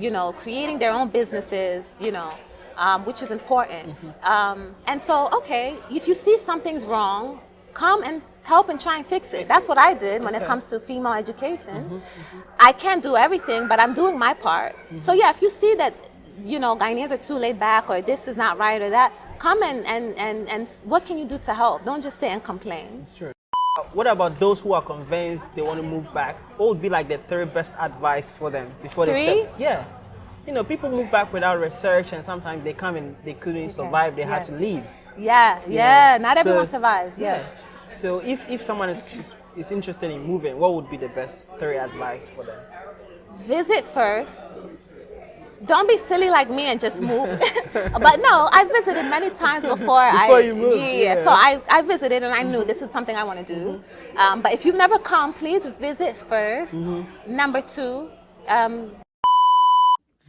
you know, creating their own businesses, you know, which is important. And so, okay, if you see something's wrong, come and help and try and fix it. That's what I did when it comes to female education. I can't do everything, but I'm doing my part. So yeah, if you see that, you know, Ghanaians are too laid back, or this is not right, or that, come and what can you do to help? Don't just sit and complain. That's true. What about those who are convinced they want to move back? What would be like the third best advice for them before they step? Yeah. You know, people move back without research, and sometimes they come and they couldn't survive, they had to leave. Yeah, not everyone survives, yes. So if someone is interested in moving, what would be the best third advice for them? Visit first. Don't be silly like me and just move. But no, I visited many times before you moved. So I visited and I knew this is something I want to do. But if you've never come, please visit first. Number two.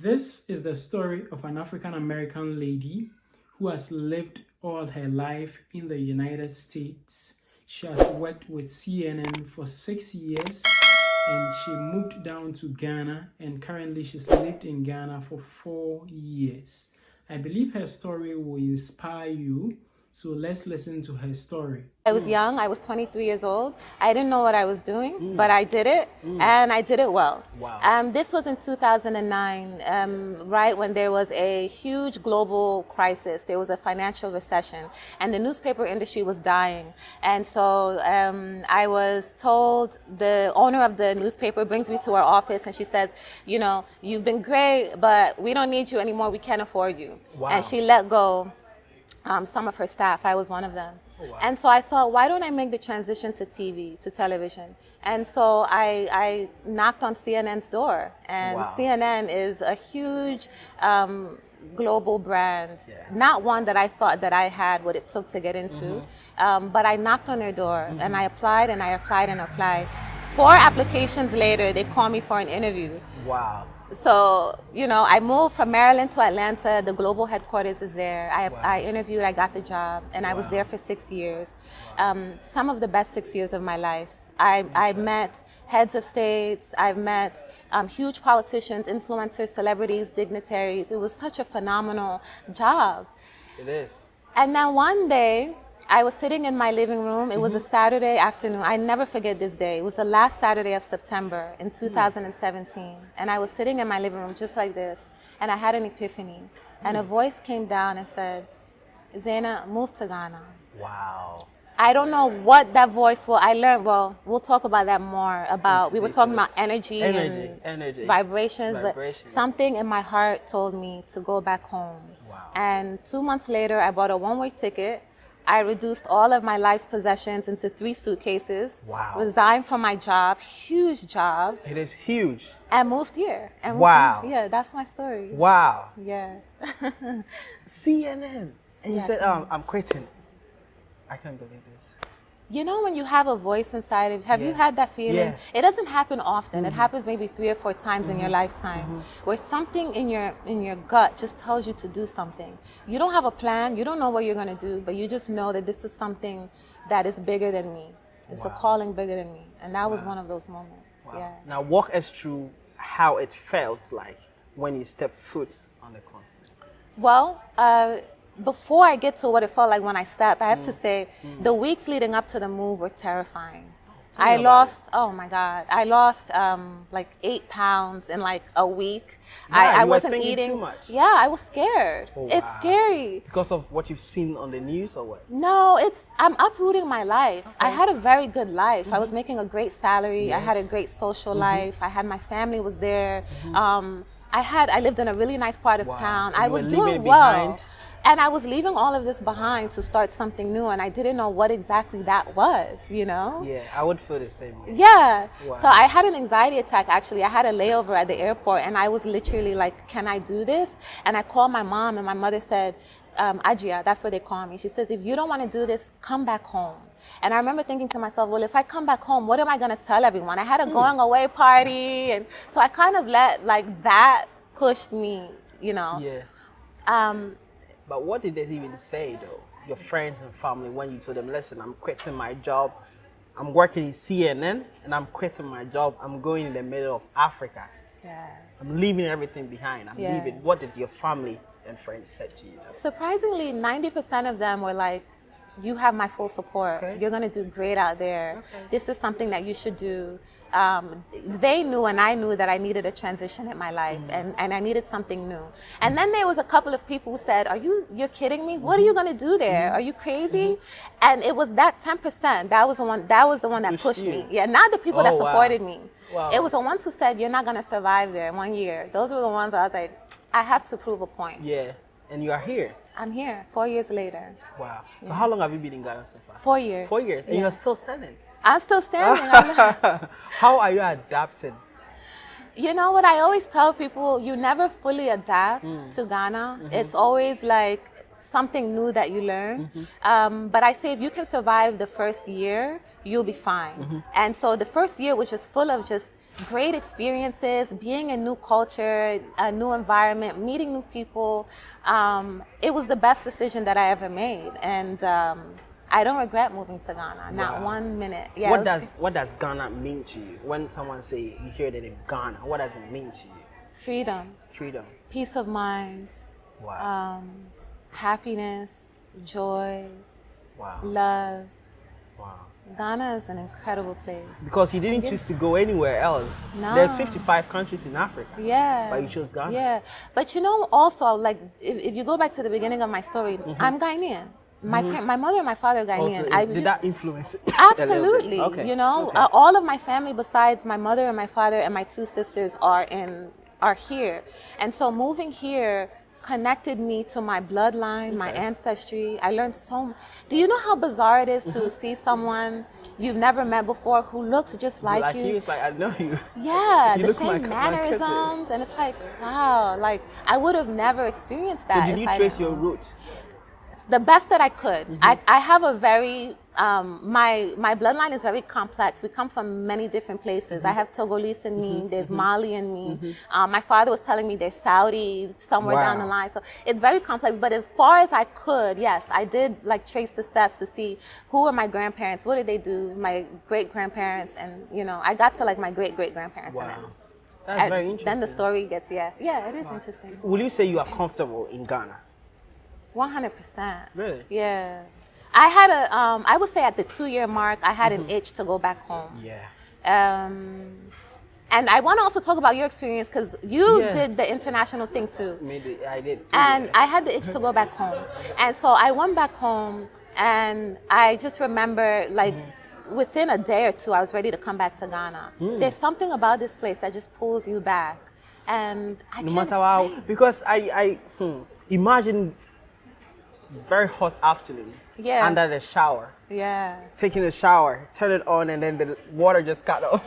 This is the story of an African American lady who has lived all her life in the United States. She has worked with CNN for 6 years, and she moved down to Ghana, and currently she's lived in Ghana for 4 years. I believe her story will inspire you, so let's listen to her story. I was young, I was 23 years old. I didn't know what I was doing, but I did it, and I did it well. Wow. This was in 2009, right when there was a huge global crisis. There was a financial recession, and the newspaper industry was dying. And so I was told, the owner of the newspaper brings me to our office, and she says, you know, you've been great, but we don't need you anymore, we can't afford you. Wow. And she let go some of her staff. I was one of them. Oh, wow. And so I thought, why don't I make the transition to TV, to television? And so I knocked on CNN's door. And CNN is a huge global brand, not one that I thought that I had what it took to get into. But I knocked on their door, and I applied and I applied and applied. 4 applications later, they called me for an interview. Wow. So, you know, I moved from Maryland to Atlanta. The global headquarters is there. I interviewed, I got the job, and I was there for 6 years. Some of the best 6 years of my life. I met heads of states, I've met huge politicians, influencers, celebrities, dignitaries. It was such a phenomenal job. It is. And then one day, I was sitting in my living room. It was a Saturday afternoon. I never forget this day. It was the last Saturday of September in 2017. And I was sitting in my living room just like this. And I had an epiphany. And a voice came down and said, Zaina, move to Ghana. Wow. I don't know what that voice was. I learned, well, we'll talk about that more. We were talking about energy and vibrations. But something in my heart told me to go back home. Wow. And 2 months later, I bought a one-way ticket. I reduced all of my life's possessions into 3 suitcases. Wow. Resigned from my job, huge job. It is huge. And moved here. And wow. That's my story. Wow. Yeah. CNN. And you said, I'm quitting. I can't believe this. You know, when you have a voice inside of, have you had that feeling? It doesn't happen often. It happens maybe 3 or 4 times in your lifetime, where something in your gut just tells you to do something. You don't have a plan, you don't know what you're going to do, but you just know that this is something that is bigger than me. It's a calling bigger than me. And that was one of those moments. Yeah. Now walk us through how it felt like when you stepped foot on the continent. Well, before I get to what it felt like when I stepped, I have to say the weeks leading up to the move were terrifying. I lost, oh my God, I lost like 8 pounds in like a week. I wasn't eating. Too much. Yeah, I was scared. Oh, it's scary. Because of what you've seen on the news or what? No, I'm uprooting my life. I had a very good life. I was making a great salary. I had a great social life. I had, my family was there. I lived in a really nice part of town. I was doing well. And I was leaving all of this behind to start something new, and I didn't know what exactly that was, you know? Yeah, I would feel the same way. Yeah. Wow. So I had an anxiety attack, actually. I had a layover at the airport, and I was literally like, can I do this? And I called my mom, and my mother said, Ajia, that's what they call me. She says, if you don't want to do this, come back home. And I remember thinking to myself, well, if I come back home, what am I going to tell everyone? I had a going away party, and so I kind of let like that pushed me, you know? Yeah. But what did they even say, though, your friends and family, when you told them, listen, I'm quitting my job, I'm working in CNN, and I'm quitting my job, I'm going in the middle of Africa? Yeah. I'm leaving everything behind. I'm leaving. What did your family and friends say to you? Surprisingly, 90% of them were like, you have my full support. Okay. You're going to do great out there. Okay. This is something that you should do. They knew and I knew that I needed a transition in my life and I needed something new. And then there was a couple of people who said, you're kidding me? What are you going to do there? Are you crazy? And it was that 10%. That was the one that pushed me. Yeah, not the people that supported me. Wow. It was the ones who said, you're not going to survive there in 1 year. Those were the ones I was like, I have to prove a point. Yeah. And you are here. I'm here 4 years later. Wow. So how long have you been in Ghana so far? 4 years. 4 years. And you're still standing. I'm still standing. How are you adapting? You know what I always tell people, you never fully adapt to Ghana. It's always like something new that you learn. But I say if you can survive the first year, you'll be fine. And so the first year was just full of just great experiences, being in new culture, a new environment, meeting new people. It was the best decision that I ever made. And I don't regret moving to Ghana, not 1 minute. Yeah, what does Ghana mean to you? When someone say you hear the name Ghana, what does it mean to you? Freedom. Freedom. Peace of mind. Wow. Happiness, joy, Wow. love. Wow. Ghana is an incredible place. Because you didn't choose to go anywhere else. No. There's 55 countries in Africa. Yeah. But you chose Ghana. Yeah. But you know, also, like, if you go back to the beginning of my story, I'm Ghanaian. My mother and my father are Ghanaian. Also, did that influence it? Absolutely. Okay. You know, Okay. all of my family besides my mother and my father and my 2 sisters are here. And so moving here connected me to my bloodline, my ancestry. I learned so much. Do you know how bizarre it is to see someone you've never met before who looks just like you? It's like, I know you. Yeah, You the look same like my mannerisms. And it's like, wow, like I would have never experienced that. So did you trace your roots? The best that I could. I have a very, my bloodline is very complex. We come from many different places. I have Togolese in me, there's Mali in me. My father was telling me there's Saudi somewhere down the line. So it's very complex, but as far as I could, yes, I did like trace the steps to see who were my grandparents, what did they do, my great-grandparents, and you know, I got to like my great-great-grandparents. Wow. And then, That's very interesting. Then the story gets, it is interesting. Will you say you are comfortable in Ghana? 100%. Really? Yeah. I had I would say at the 2-year mark, I had an itch to go back home. Yeah. And I want to also talk about your experience because you did the international thing too. Maybe I did too. And I had the itch to go back home. And so I went back home and I just remember like within a day or 2, I was ready to come back to Ghana. There's something about this place that just pulls you back. And I can't matter how, because I imagine very hot afternoon under the shower. Yeah. Taking a shower, turn it on, and then the water just cut off.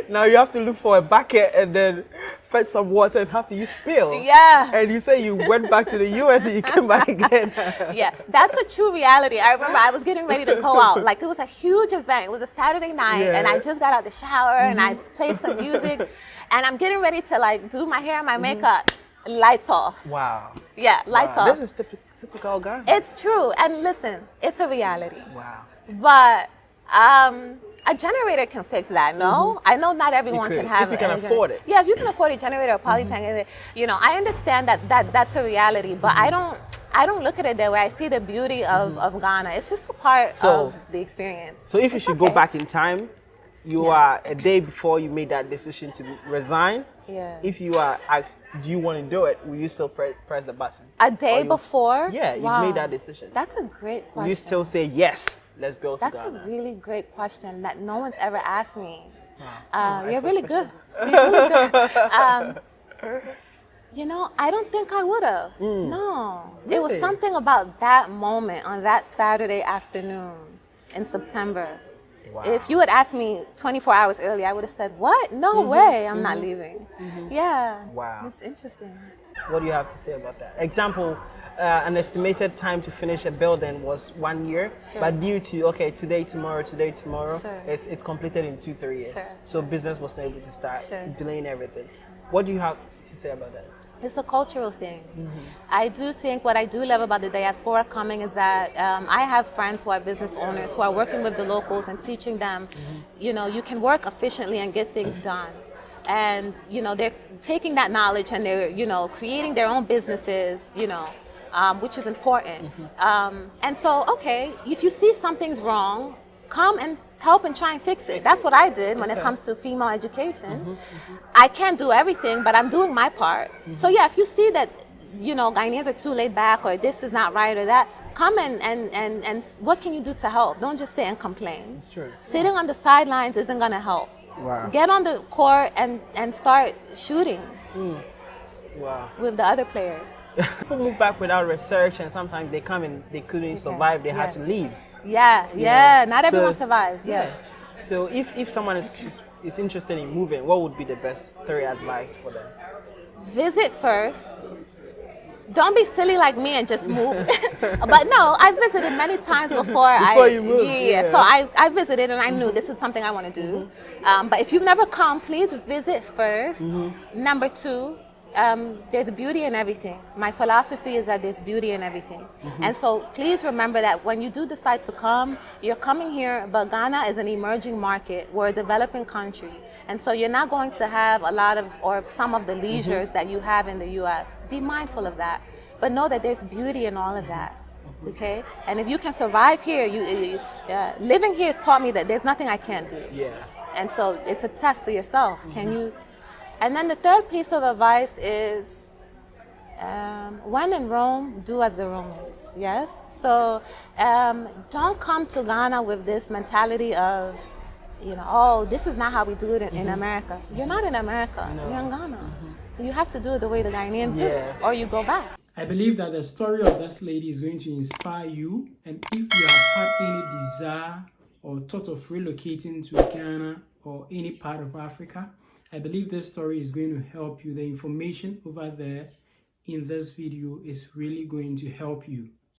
Now you have to look for a bucket and then fetch some water and have to use spill. Yeah. And you say you went back to the US and you came back again. Yeah, that's a true reality. I remember I was getting ready to go out. Like it was a huge event. It was a Saturday night and I just got out the shower and I played some music and I'm getting ready to like do my hair and my makeup. Lights off. Wow. Yeah, lights off. This is typical Ghana. It's true. And listen, it's a reality. Wow. But a generator can fix that, no? I know not everyone can have it. If you can afford it. Yeah, if you can afford a generator or polytank, you know, I understand that's a reality, but I don't look at it that way. I see the beauty of Ghana. It's just a part of the experience. So if you should go back in time, you are a day before you made that decision to resign. Yeah. If you are asked, do you want to do it? Will you still press the button? A day before? Yeah, you made that decision. That's a great question. Will you still say yes? Let's go to That's Ghana. a really great question that no one's ever asked me. You're really question. good. He's really good. You know, I don't think I would have. No. Really? It was something about that moment on that Saturday afternoon in September. Wow. If you had asked me 24 hours earlier, I would have said, what? No way, I'm not leaving. Yeah. Wow. It's interesting. What do you have to say about that? Example, an estimated time to finish a building was 1 year, but due to, today, tomorrow, it's completed in 2-3 years. So business was not able to start, delaying everything. What do you have to say about that? It's a cultural thing. I do think what I do love about the diaspora coming is that I have friends who are business owners who are working with the locals and teaching them, you know, you can work efficiently and get things done. and they're taking that knowledge and they're creating their own businesses, which is important. And so, okay, if you see something's wrong, come and help and try and fix it. That's what I did when it comes to female education. I can't do everything, but I'm doing my part. So yeah, if you see that Ghanaians are too laid back, or this is not right, or that, come and what can you do to help? Don't just sit and complain. That's true. Sitting on the sidelines isn't going to help. Wow. Get on the court and start shooting with the other players. People move back without research, and sometimes they come and they couldn't survive. They had to leave. Yeah. Not everyone survives. Yes. So if someone is interested in moving, what would be the best 3 advice for them? Visit first. Don't be silly like me and just move. But no, I visited many times before you moved. So I visited and I knew this is something I want to do. But if you've never come, please visit first. Number 2, there's beauty in everything. My philosophy is that there's beauty in everything. And so please remember that when you do decide to come, you're coming here, but Ghana is an emerging market. We're a developing country. And so you're not going to have a lot of, or some of the leisures that you have in the US. Be mindful of that. But know that there's beauty in all of that. Okay? And if you can survive here, living here has taught me that there's nothing I can't do. Yeah. And so it's a test to yourself. Can you? And then the third piece of advice is, when in Rome, do as the Romans, yes? So don't come to Ghana with this mentality of, oh, this is not how we do it in America. You're not in America, you're in Ghana. So you have to do it the way the Ghanaians do it, or you go back. I believe that the story of this lady is going to inspire you, and if you have had any desire or thought of relocating to Ghana or any part of Africa, I believe this story is going to help you. The information over there in this video is really going to help you.